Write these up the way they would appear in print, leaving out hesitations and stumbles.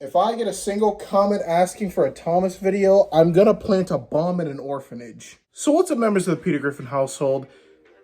If I get a single comment asking for a Thomas video, I'm gonna plant a bomb in an orphanage. So what's up, members of the Peter Griffin household?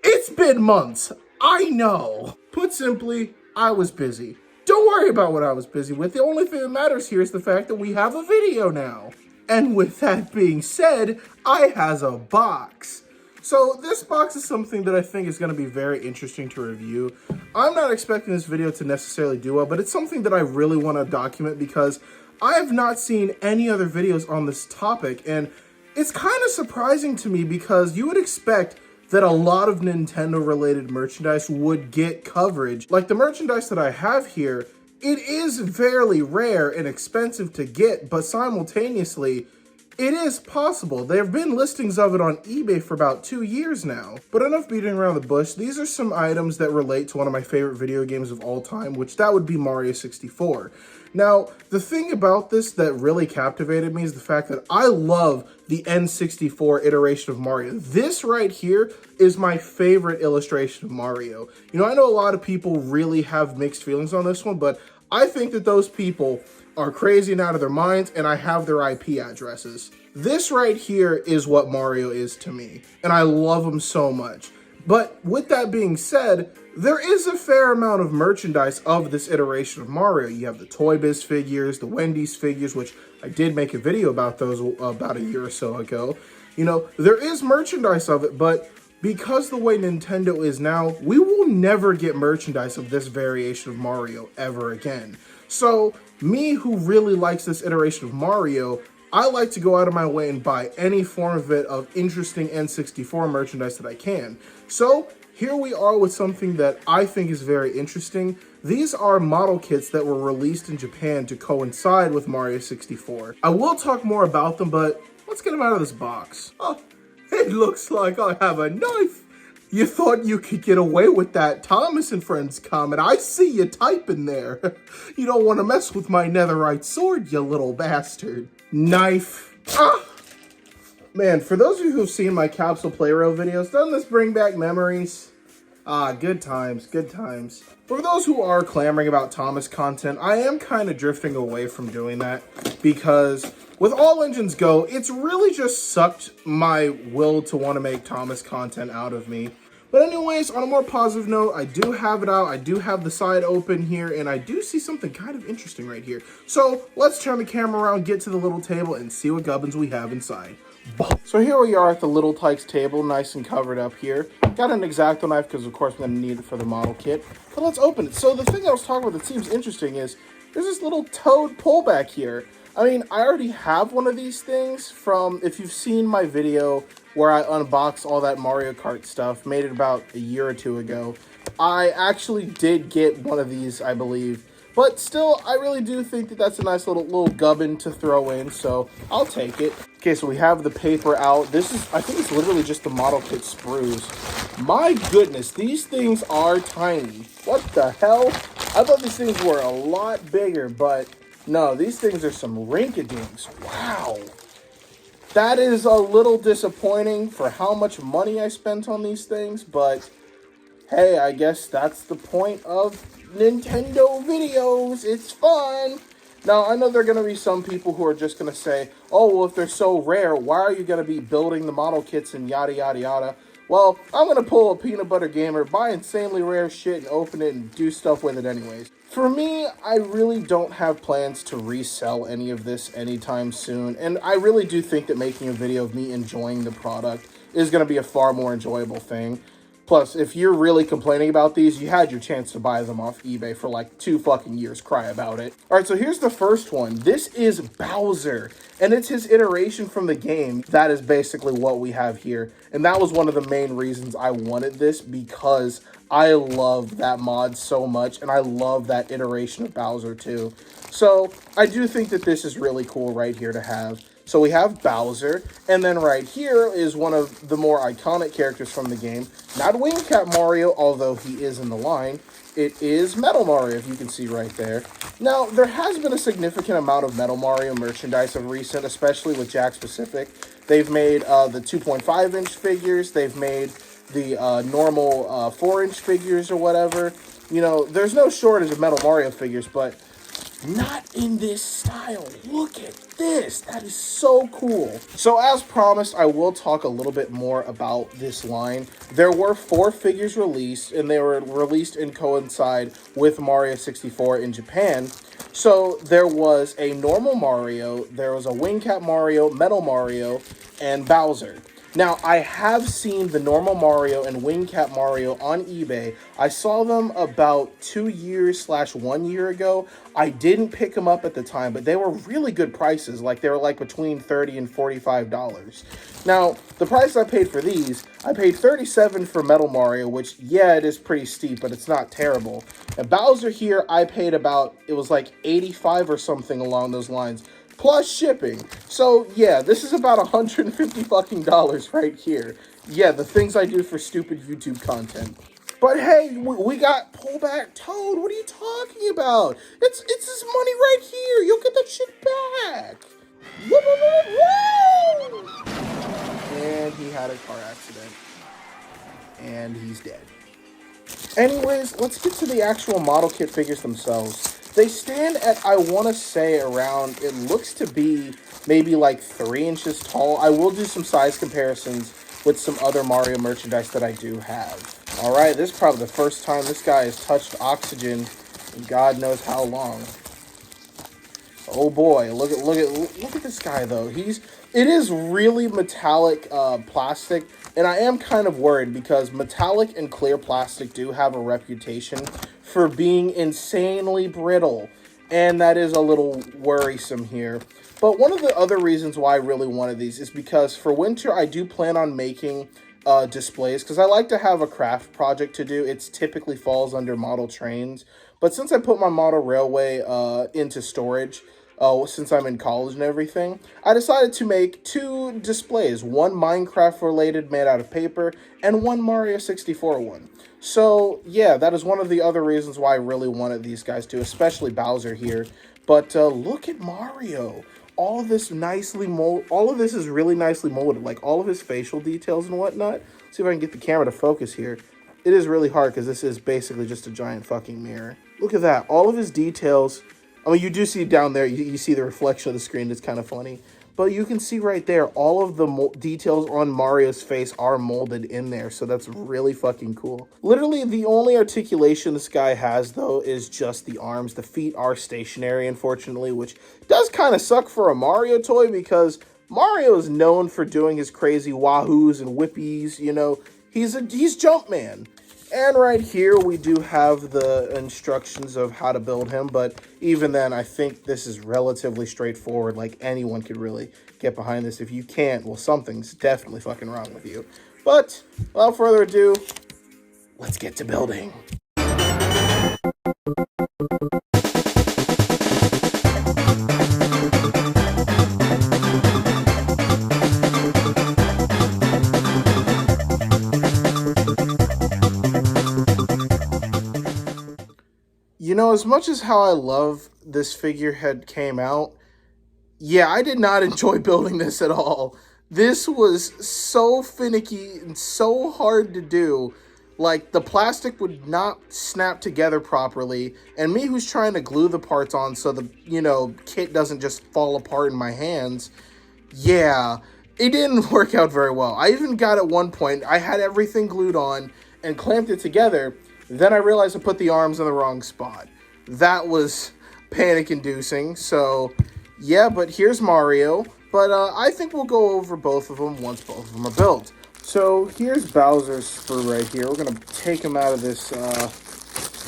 It's been months, I know. Put simply, I was busy. Don't worry about what I was busy with. The only thing that matters here is the fact that we have a video now. And with that being said, I has a box. So this box is something that I think is going to be very interesting to review. I'm not expecting this video to necessarily do well, but it's something that I really want to document because I have not seen any other videos on this topic, and it's kind of surprising to me because you would expect that a lot of Nintendo related merchandise would get coverage. Like the merchandise that I have here, it is fairly rare and expensive to get, but simultaneously, it is possible. There have been listings of it on eBay for about 2 years now. But enough beating around the bush, these are some items that relate to one of my favorite video games of all time, which that would be Mario 64. Now, the thing about this that really captivated me is the fact that I love the N64 iteration of Mario. This right here is my favorite illustration of Mario. You know, I know a lot of people really have mixed feelings on this one, but I think that those people are crazy and out of their minds, and I have their IP addresses. This right here is what Mario is to me, and I love him so much. But with that being said, there is a fair amount of merchandise of this iteration of Mario. You have the Toy Biz figures, the Wendy's figures, which I did make a video about those about a year or so ago. You know, there is merchandise of it, but because the way Nintendo is now, we will never get merchandise of this variation of Mario ever again. So, me who really likes this iteration of Mario, I like to go out of my way and buy any form of it of interesting N64 merchandise that I can. So, here we are with something that I think is very interesting. These are model kits that were released in Japan to coincide with Mario 64. I will talk more about them, but let's get them out of this box. Oh, it looks like I have a knife. You thought you could get away with that Thomas and Friends comment. I see you typing there. You don't want to mess with my netherite sword, you little bastard. Knife. Ah! Man, for those of you who've seen my Capsule Playroom videos, doesn't this bring back memories? Ah, good times, good times. For those who are clamoring about Thomas content, I am kind of drifting away from doing that because with All Engines Go, it's really just sucked my will to want to make Thomas content out of me. But anyways, on a more positive note, I do have it out. I do have the side open here, and I do see something kind of interesting right here. So let's turn the camera around, get to the little table, and see what gubbins we have inside. So here we are at the Little Tykes table, nice and covered up here. Got an X-Acto knife because, of course, I'm going to need it for the model kit. But let's open it. So the thing I was talking about that seems interesting is there's this little toad pullback here. I mean, I already have one of these things from, if you've seen my video where I unboxed all that Mario Kart stuff, made it about a year or two ago. I actually did get one of these, I believe. But still, I really do think that that's a nice little gubbin to throw in, so I'll take it. Okay, so we have the paper out. This is, I think it's literally just the model kit sprues. My goodness, these things are tiny. What the hell? I thought these things were a lot bigger, but no, these things are some rinky-dinks. Wow. That is a little disappointing for how much money I spent on these things, but hey, I guess that's the point of Nintendo videos. It's fun. Now, I know there are going to be some people who are just going to say, oh, well, if they're so rare, why are you going to be building the model kits and yada, yada, yada? Well, I'm going to pull a peanut butter gamer, buy insanely rare shit, and open it and do stuff with it anyways. For me, I really don't have plans to resell any of this anytime soon, and I really do think that making a video of me enjoying the product is going to be a far more enjoyable thing. Plus, if you're really complaining about these, you had your chance to buy them off eBay for like 2 fucking years. Cry about it. All right, so here's the first one. This is Bowser, and it's his iteration from the game. That is basically what we have here, and that was one of the main reasons I wanted this, because I love that mod so much, and I love that iteration of Bowser too. So I do think that this is really cool right here to have. So we have Bowser, and then right here is one of the more iconic characters from the game. Not Wing Cap Mario, although he is in the line. It is Metal Mario, if you can see right there. Now, there has been a significant amount of Metal Mario merchandise of recent, especially with Jakks Pacific. They've made the 2.5-inch figures. They've made the normal 4-inch figures or whatever. You know, there's no shortage of Metal Mario figures, but not in this style. Look at this. That is so cool. So as promised, I will talk a little bit more about this line. There were 4 figures released, and they were released in coincide with Mario 64 in Japan. So there was a normal Mario, there was a Wing Cap Mario, Metal Mario, and Bowser. Now, I have seen the normal Mario and Wing Cap Mario on eBay. I saw them about 2 years / 1 year ago. I didn't pick them up at the time, but they were really good prices. Like, they were like between $30 and $45. Now, the price I paid for these, I paid $37 for Metal Mario, which, yeah, it is pretty steep, but it's not terrible. And Bowser here, I paid about, it was like $85 or something along those lines, plus shipping. So yeah, this is about $150 fucking dollars right here. Yeah, the things I do for stupid YouTube content. But hey, we got pullback Toad. What are you talking about? It's this money right here. You'll get that shit back. Woo, woo, woo, woo. And he had a car accident. And he's dead. Anyways, let's get to the actual model kit figures themselves. They stand at, I want to say, around, it looks to be maybe like 3 inches tall. I will do some size comparisons with some other Mario merchandise that I do have. Alright, this is probably the first time this guy has touched oxygen in God knows how long. Oh boy, look at this guy though. It is really metallic plastic, and I am kind of worried because metallic and clear plastic do have a reputation for being insanely brittle, and that is a little worrisome here. But one of the other reasons why I really wanted these is because for winter I do plan on making displays, because I like to have a craft project to do. It typically falls under model trains, but since I put my model railway into storage, since I'm in college and everything, I decided to make 2 displays, one Minecraft related made out of paper, and one Mario 64 one. So yeah, that is one of the other reasons why I really wanted these guys too, especially Bowser here. But look at Mario. All of this is really nicely molded, like all of his facial details and whatnot. Let's see if I can get the camera to focus here. It is really hard because this is basically just a giant fucking mirror. Look at that. All of his details. I mean, you do see down there, you see the reflection of the screen. It's kind of funny. But you can see right there, all of the details on Mario's face are molded in there. So that's really fucking cool. Literally, the only articulation this guy has, though, is just the arms. The feet are stationary, unfortunately, which does kind of suck for a Mario toy because Mario is known for doing his crazy wahoos and whippies. You know, he's Jumpman. And right here, we do have the instructions of how to build him. But even then, I think this is relatively straightforward. Like, anyone could really get behind this. If you can't, well, something's definitely fucking wrong with you. But without further ado, let's get to building. You know, as much as how I love this figurehead came out, yeah, I did not enjoy building this at all. This was so finicky and so hard to do. Like, the plastic would not snap together properly, and me who's trying to glue the parts on so the, kit doesn't just fall apart in my hands, yeah, it didn't work out very well. I even got at one point, I had everything glued on and clamped it together. Then I realized I put the arms in the wrong spot. That was panic-inducing. So, yeah, but here's Mario. But I think we'll go over both of them once both of them are built. So, here's Bowser's sprue right here. We're going to take him out of this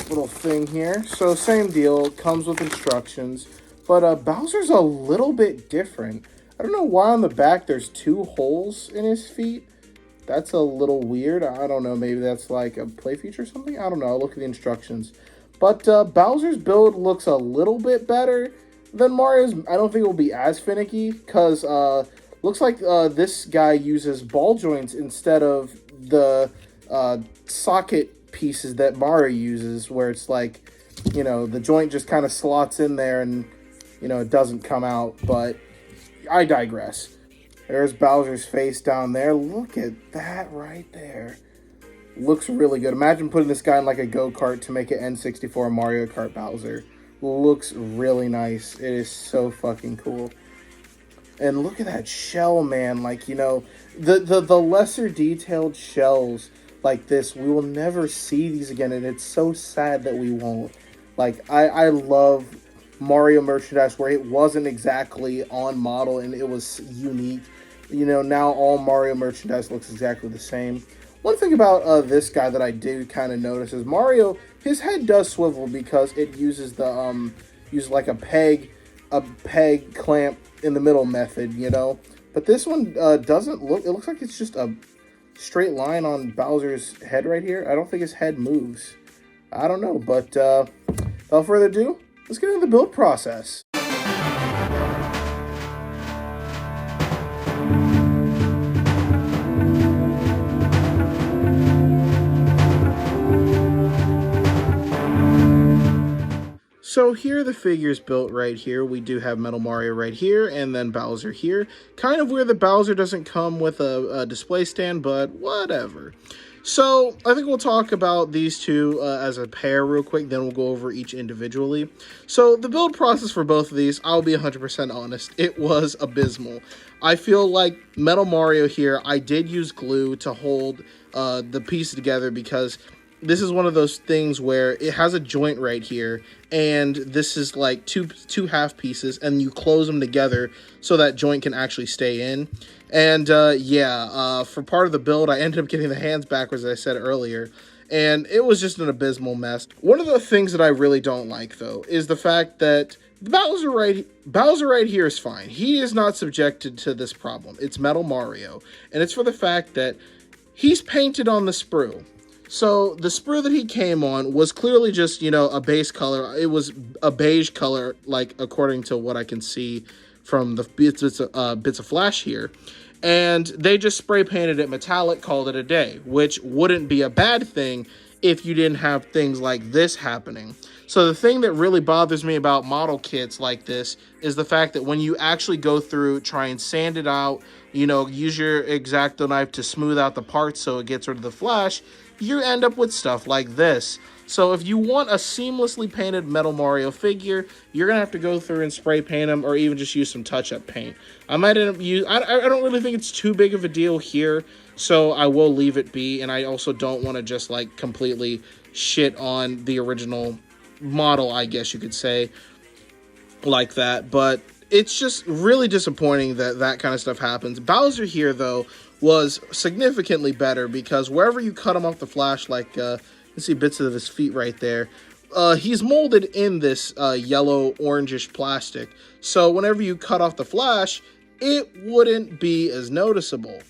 little thing here. So, same deal. Comes with instructions. But Bowser's a little bit different. I don't know why on the back there's 2 holes in his feet. That's a little weird. I don't know. Maybe that's like a play feature or something. I don't know. I'll look at the instructions. But Bowser's build looks a little bit better than Mario's. I don't think it will be as finicky because looks like this guy uses ball joints instead of the socket pieces that Mario uses, where it's like, the joint just kind of slots in there and, it doesn't come out. But I digress. There's Bowser's face down there. Look at that right there. Looks really good. Imagine putting this guy in like a go-kart to make it N64 Mario Kart Bowser. looks really nice. It is so fucking cool. And look at that shell, man. Like, you know, the lesser detailed shells like this, we will never see these again, and it's so sad that we won't. Like, I love Mario merchandise where it wasn't exactly on model and it was unique. You know, now all Mario merchandise looks exactly the same. One thing about this guy that I do kind of notice is Mario, his head does swivel because it uses use like a peg clamp in the middle method, you know. But this one doesn't look, it looks like it's just a straight line on Bowser's head right here. I don't think his head moves. I don't know, but without further ado, let's get into the build process. So here are the figures built right here. We do have Metal Mario right here, and then Bowser here. Kind of weird that Bowser doesn't come with a display stand, but whatever. So I think we'll talk about these two as a pair real quick, then we'll go over each individually. So the build process for both of these, I'll be 100% honest, it was abysmal. I feel like Metal Mario here, I did use glue to hold the piece together because this is one of those things where it has a joint right here, and this is like two half pieces, and you close them together so that joint can actually stay in. And for part of the build, I ended up getting the hands backwards, as I said earlier, and it was just an abysmal mess. One of the things that I really don't like, though, is the fact that Bowser right here is fine. He is not subjected to this problem. It's Metal Mario, and it's for the fact that he's painted on the sprue. So the sprue that he came on was clearly just, you know, a base color. It was a beige color, like according to what I can see from the bits of flash here. And they just spray painted it metallic, called it a day, which wouldn't be a bad thing if you didn't have things like this happening. So the thing that really bothers me about model kits like this is the fact that when you actually go through, try and sand it out, you know, use your X-Acto knife to smooth out the parts so it gets rid of the flash, you end up with stuff like this. So if you want a seamlessly painted Metal Mario figure, you're going to have to go through and spray paint them or even just use some touch-up paint. I might end up I don't really think it's too big of a deal here, so I will leave it be, and I also don't want to just like completely shit on the original model, I guess you could say, like that. But it's just really disappointing that that kind of stuff happens. Bowser here, though, was significantly better because wherever you cut him off the flash, like you can see bits of his feet right there, he's molded in this yellow orangish plastic, so whenever you cut off the flash, it wouldn't be as noticeable.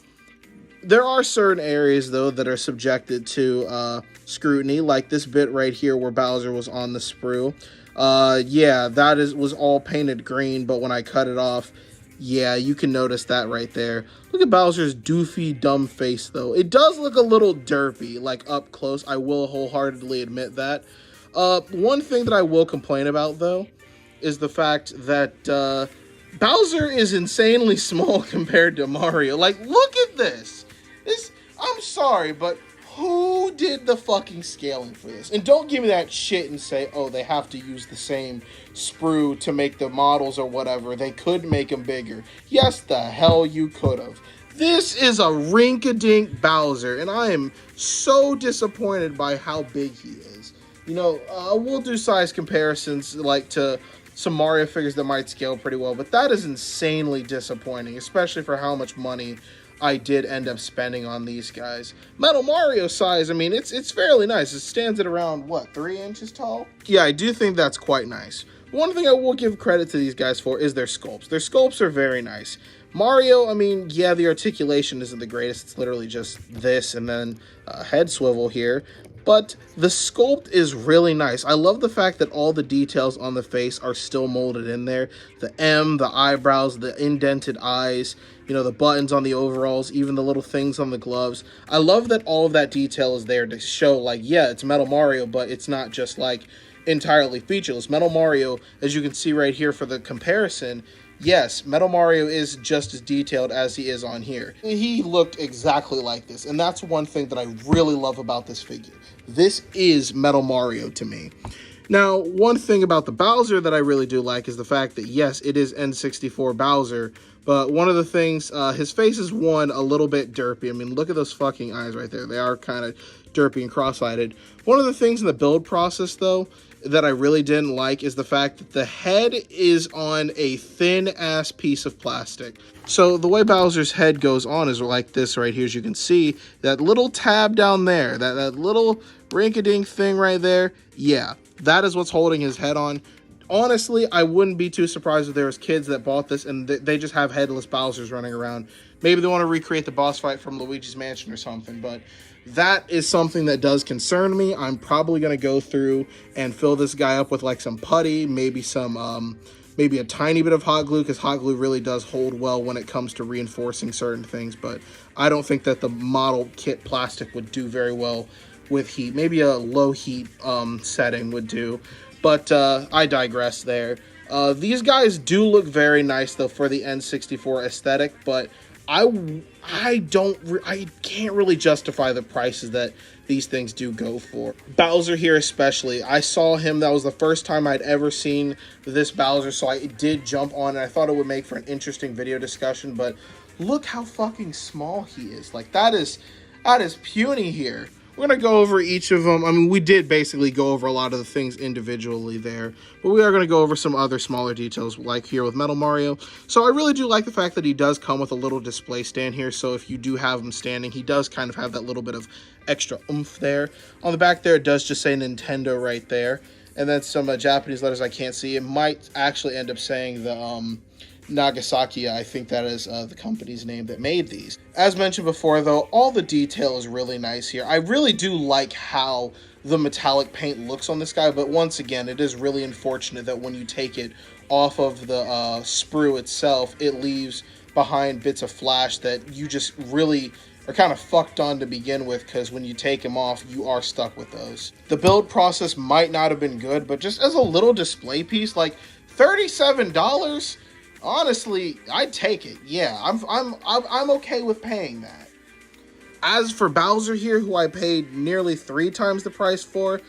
There are certain areas, though, that are subjected to scrutiny, like this bit right here where Bowser was on the sprue. That was all painted green, but when I cut it off, yeah, you can notice that right there. Look at Bowser's doofy, dumb face, though. It does look a little derpy, like up close. I will wholeheartedly admit that. One thing that I will complain about, though, is the fact that Bowser is insanely small compared to Mario. Like, look at this. I'm sorry, but who did the fucking scaling for this? And don't give me that shit and say, oh, they have to use the same sprue to make the models or whatever. They could make them bigger. Yes, the hell you could have. This is a rink-a-dink Bowser, and I am so disappointed by how big he is. You know, we'll do size comparisons like to some Mario figures that might scale pretty well, but that is insanely disappointing, especially for how much money I did end up spending on these guys. Metal Mario size, I mean, it's fairly nice. It stands at around, what, 3 inches tall? Yeah, I do think that's quite nice. One thing I will give credit to these guys for is their sculpts. Their sculpts are very nice. Mario, I mean, yeah, the articulation isn't the greatest. It's literally just this and then a head swivel here. But the sculpt is really nice. I love the fact that all the details on the face are still molded in there. The M, the eyebrows, the indented eyes, you know, the buttons on the overalls, even the little things on the gloves. I love that all of that detail is there to show, like, yeah, it's Metal Mario, but it's not just, like, entirely featureless. Metal Mario, as you can see right here for the comparison, yes, Metal Mario is just as detailed as he is on here. He looked exactly like this, and that's one thing that I really love about this figure. This is Metal Mario to me. Now, one thing about the Bowser that I really do like is the fact that, yes, it is N64 Bowser, but one of the things, his face is, one, a little bit derpy. I mean, look at those fucking eyes right there. They are kind of derpy and cross-eyed. One of the things in the build process, though, that I really didn't like is the fact that the head is on a thin-ass piece of plastic. So the way Bowser's head goes on is like this right here. As you can see, that little tab down there, that little rink-a-dink thing right there, yeah, that is what's holding his head on. Honestly, I wouldn't be too surprised if there was kids that bought this and they just have headless Bowsers running around. Maybe they want to recreate the boss fight from Luigi's Mansion or something, but that is something that does concern me. I'm probably going to go through and fill this guy up with like some putty, maybe some, maybe a tiny bit of hot glue, because hot glue really does hold well when it comes to reinforcing certain things, but I don't think that the model kit plastic would do very well with heat. Maybe a low heat setting would do, but I digress there. These guys do look very nice though for the N64 aesthetic, but I can't really justify the prices that these things do go for. Bowser here especially, I saw him, that was the first time I'd ever seen this Bowser, so I did jump on and I thought it would make for an interesting video discussion, but look how fucking small he is. Like, that is puny here. We're going to go over each of them. I mean, we did basically go over a lot of the things individually there, but we are going to go over some other smaller details, like here with Metal Mario. So I really do like the fact that he does come with a little display stand here, so if you do have him standing, he does kind of have that little bit of extra oomph there. On the back there, it does just say Nintendo right there, and then some Japanese letters I can't see. It might actually end up saying the Nagasakiya, I think that is the company's name that made these. As mentioned before, though, all the detail is really nice here. I really do like how the metallic paint looks on this guy, but once again, it is really unfortunate that when you take it off of the sprue itself, it leaves behind bits of flash that you just really are kind of fucked on to begin with, because when you take them off, you are stuck with those. The build process might not have been good, but just as a little display piece, like $37? Honestly, I'd take it. Yeah, I'm okay with paying that. As for Bowser here, who I paid nearly 3 times the price for,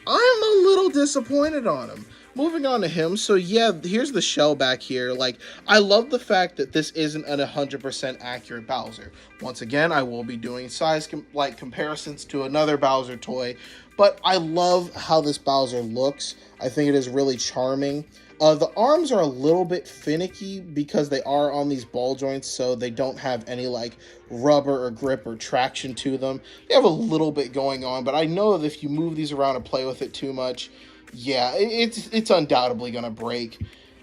I'm a little disappointed on him. Moving on to him, so yeah, here's the shell back here. Like, I love the fact that this isn't an 100% accurate Bowser. Once again, I will be doing size comparisons to another Bowser toy, but I love how this Bowser looks. I think it is really charming. The arms are a little bit finicky because they are on these ball joints, so they don't have any like rubber or grip or traction to them. They have a little bit going on, but I know that if you move these around and play with it too much, yeah, it's undoubtedly going to break.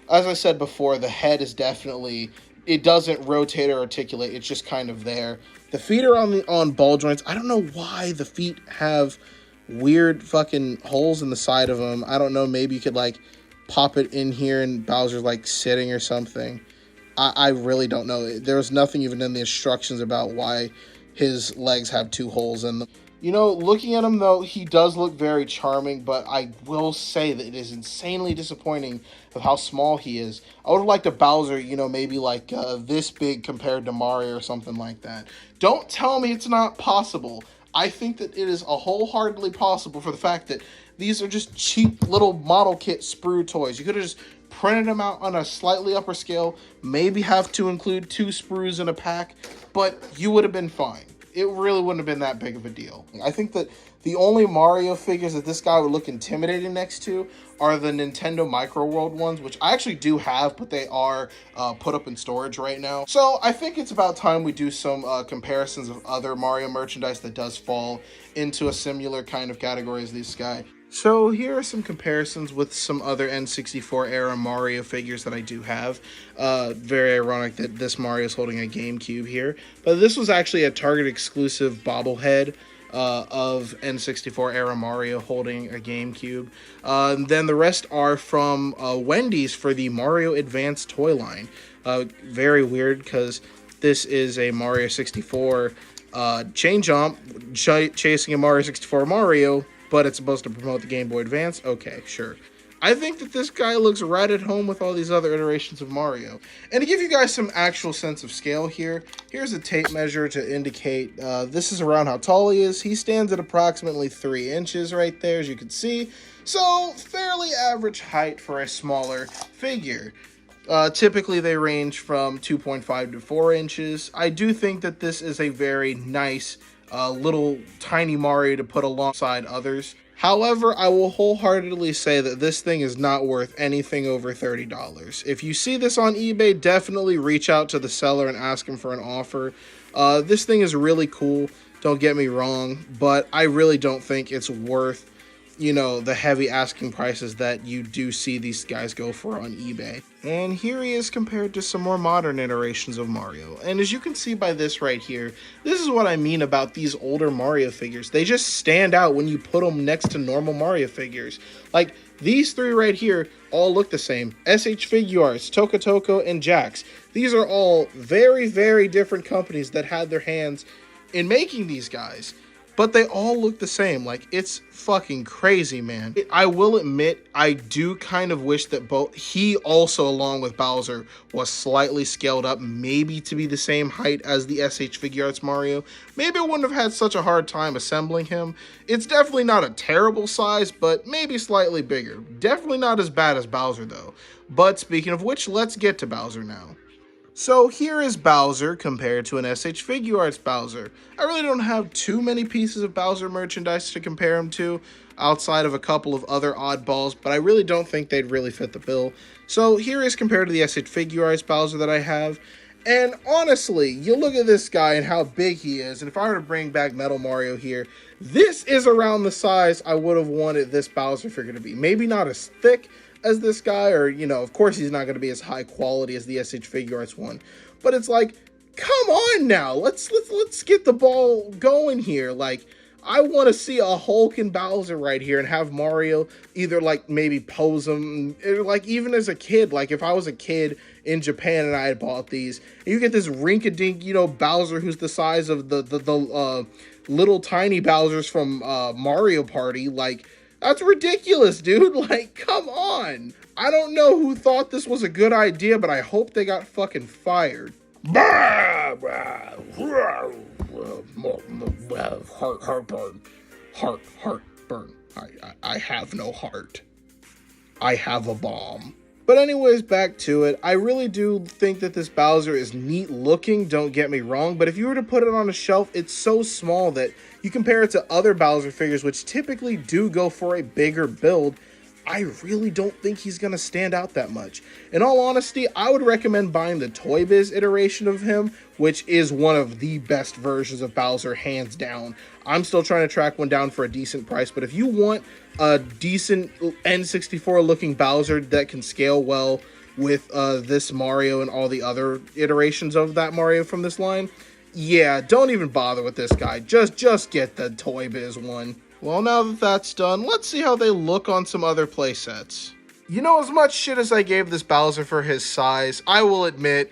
As I said before, the head is definitely, it doesn't rotate or articulate, it's just kind of there. The feet are on ball joints. I don't know why the feet have weird fucking holes in the side of them. I don't know, maybe you could like pop it in here and Bowser's like sitting or something. I really don't know. There was nothing even in the instructions about why his legs have 2 holes in them. You know, looking at him though, he does look very charming, but I will say that it is insanely disappointing of how small he is. I would have liked a Bowser, you know, maybe like this big compared to Mario or something like that. Don't tell me it's not possible. I think that it is wholeheartedly possible for the fact that these are just cheap little model kit sprue toys. You could have just printed them out on a slightly upper scale, maybe have to include 2 sprues in a pack, but you would have been fine. It really wouldn't have been that big of a deal. I think that the only Mario figures that this guy would look intimidating next to are the Nintendo Micro World ones, which I actually do have, but they are put up in storage right now. So I think it's about time we do some comparisons of other Mario merchandise that does fall into a similar kind of category as this guy. So here are some comparisons with some other N64 era Mario figures that I do have. Very ironic that this Mario is holding a GameCube here, but this was actually a Target exclusive bobblehead of N64 era Mario holding a GameCube. Then the rest are from Wendy's for the Mario Advance toy line. Very weird because this is a Mario 64 chain jump chasing a Mario 64 Mario, but it's supposed to promote the Game Boy Advance. Okay, sure. I think that this guy looks right at home with all these other iterations of Mario. And to give you guys some actual sense of scale here, here's a tape measure to indicate this is around how tall he is. He stands at approximately 3 inches right there, as you can see. So, fairly average height for a smaller figure. Typically, they range from 2.5 to 4 inches. I do think that this is a very nice little tiny Mario to put alongside others. However, I will wholeheartedly say that this thing is not worth anything over $30. If you see this on eBay, definitely reach out to the seller and ask him for an offer. This thing is really cool, don't get me wrong, but I really don't think it's worth, you know, the heavy asking prices that you do see these guys go for on eBay. And here he is compared to some more modern iterations of Mario. And as you can see by this right here, this is what I mean about these older Mario figures. They just stand out when you put them next to normal Mario figures. Like, these three right here all look the same. SH Figuarts, Toka Toko, and Jax. These are all very, very different companies that had their hands in making these guys. But they all look the same. Like, it's fucking crazy, man. I will admit, I do kind of wish that he also, along with Bowser, was slightly scaled up, maybe to be the same height as the SH Figuarts Mario. Maybe I wouldn't have had such a hard time assembling him. It's definitely not a terrible size, but maybe slightly bigger. Definitely not as bad as Bowser, though. But speaking of which, let's get to Bowser now. So here is Bowser compared to an SH Figuarts Bowser. I really don't have too many pieces of Bowser merchandise to compare him to, outside of a couple of other oddballs, but I really don't think they'd really fit the bill. So here is compared to the SH Figuarts Bowser that I have. And honestly, you look at this guy and how big he is, and if I were to bring back Metal Mario here, this is around the size I would have wanted this Bowser figure to be. Maybe not as thick as this guy, or, you know, of course he's not going to be as high quality as the SH Figuarts one, but it's like, come on now, let's get the ball going here. Like, I want to see a Hulk and Bowser right here and have Mario either, like, maybe pose him, like, even as a kid, like, if I was a kid in Japan and I had bought these, and you get this rink-a-dink, you know, Bowser who's the size of the little tiny Bowsers from Mario Party, like, that's ridiculous, dude. Like, come on. I don't know who thought this was a good idea, but I hope they got fucking fired. Heartburn. Heartburn. I have no heart. I have a bomb. But anyways, back to it. I really do think that this Bowser is neat looking, don't get me wrong, but if you were to put it on a shelf, it's so small that you compare it to other Bowser figures, which typically do go for a bigger build, I really don't think he's going to stand out that much. In all honesty, I would recommend buying the Toy Biz iteration of him, which is one of the best versions of Bowser, hands down. I'm still trying to track one down for a decent price, but if you want a decent N64 looking Bowser that can scale well with this Mario and all the other iterations of that Mario from this line, yeah, don't even bother with this guy. Just get the Toy Biz one. Well, now that that's done, let's see how they look on some other playsets. You know, as much shit as I gave this Bowser for his size, I will admit,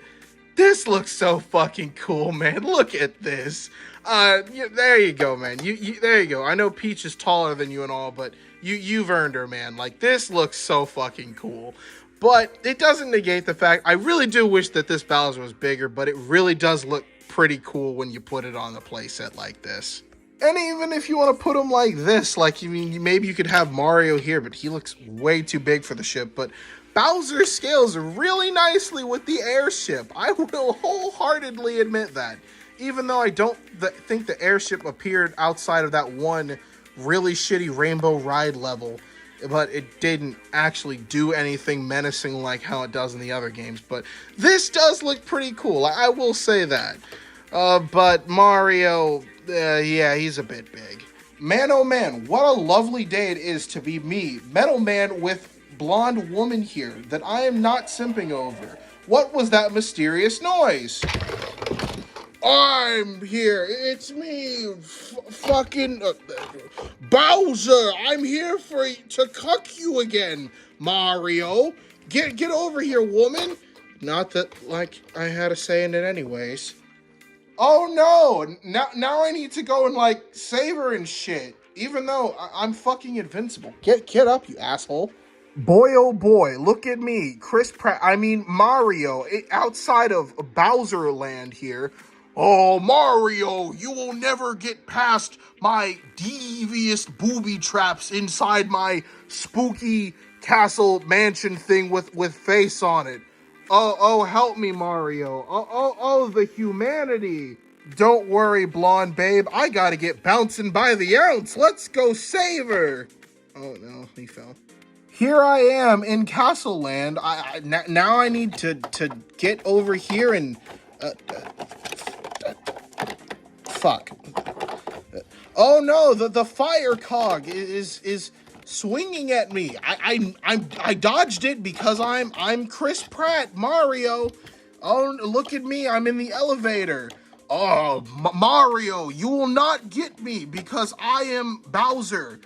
this looks so fucking cool, man. Look at this. There you go, man. There you go. I know Peach is taller than you and all, but you've earned her, man. Like, this looks so fucking cool. But it doesn't negate the fact, I really do wish that this Bowser was bigger, but it really does look pretty cool when you put it on a playset like this. And even if you want to put him like this, like, I mean, maybe you could have Mario here, but he looks way too big for the ship. But Bowser scales really nicely with the airship. I will wholeheartedly admit that. Even though I don't think the airship appeared outside of that one really shitty Rainbow Ride level, but it didn't actually do anything menacing like how it does in the other games. But this does look pretty cool, I will say that. But Mario, yeah, he's a bit big. Man, oh man, what a lovely day it is to be me, Metal Man with blonde woman here that I am not simping over. What was that mysterious noise? I'm here. It's me, fucking Bowser. I'm here to cuck you again, Mario. Get over here, woman. Not that, like, I had a say in it anyways. Oh no! Now I need to go and, like, save her and shit. Even though I'm fucking invincible. Get up, you asshole. Boy, oh boy, look at me. Chris Pratt, I mean Mario, outside of Bowser Land here. Oh, Mario, you will never get past my devious booby traps inside my spooky castle mansion thing with face on it. Oh, help me, Mario. Oh, the humanity. Don't worry, blonde babe. I gotta get bouncing by the ounce. Let's go save her. Oh, no, he fell. Here I am in Castle Land. Now I need to get over here and fuck. Oh no, the fire cog is swinging at me. I dodged it because I'm Chris Pratt, Mario. Oh, look at me, I'm in the elevator. Oh, Mario, you will not get me because I am Bowser.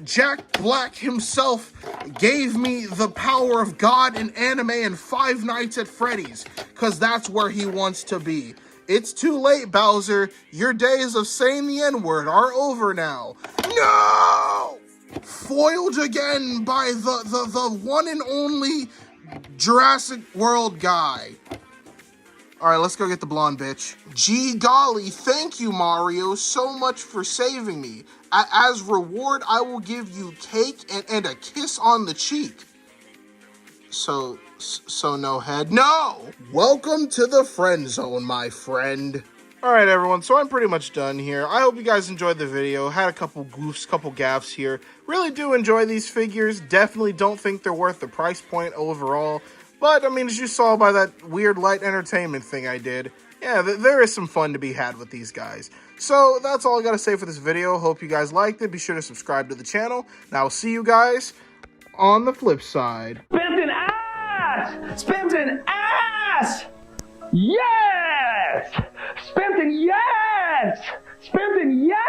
Jack Black himself gave me the power of God in anime and Five Nights at Freddy's because that's where he wants to be. It's too late, Bowser. Your days of saying the N-word are over now. No! Foiled again by the one and only Jurassic World guy. All right, let's go get the blonde bitch. Gee golly, thank you, Mario, so much for saving me. As reward, I will give you cake and a kiss on the cheek. So no head. No! Welcome to the friend zone, my friend. All right, everyone, so I'm pretty much done here. I hope you guys enjoyed the video. Had a couple goofs, couple gaffes here. Really do enjoy these figures. Definitely don't think they're worth the price point overall. But, I mean, as you saw by that weird light entertainment thing I did, yeah, there is some fun to be had with these guys. So, that's all I got to say for this video. Hope you guys liked it. Be sure to subscribe to the channel. And I will see you guys on the flip side. Spimpton ass! Spimpton ass! Yes! Spimpton yes! Spimpton yes!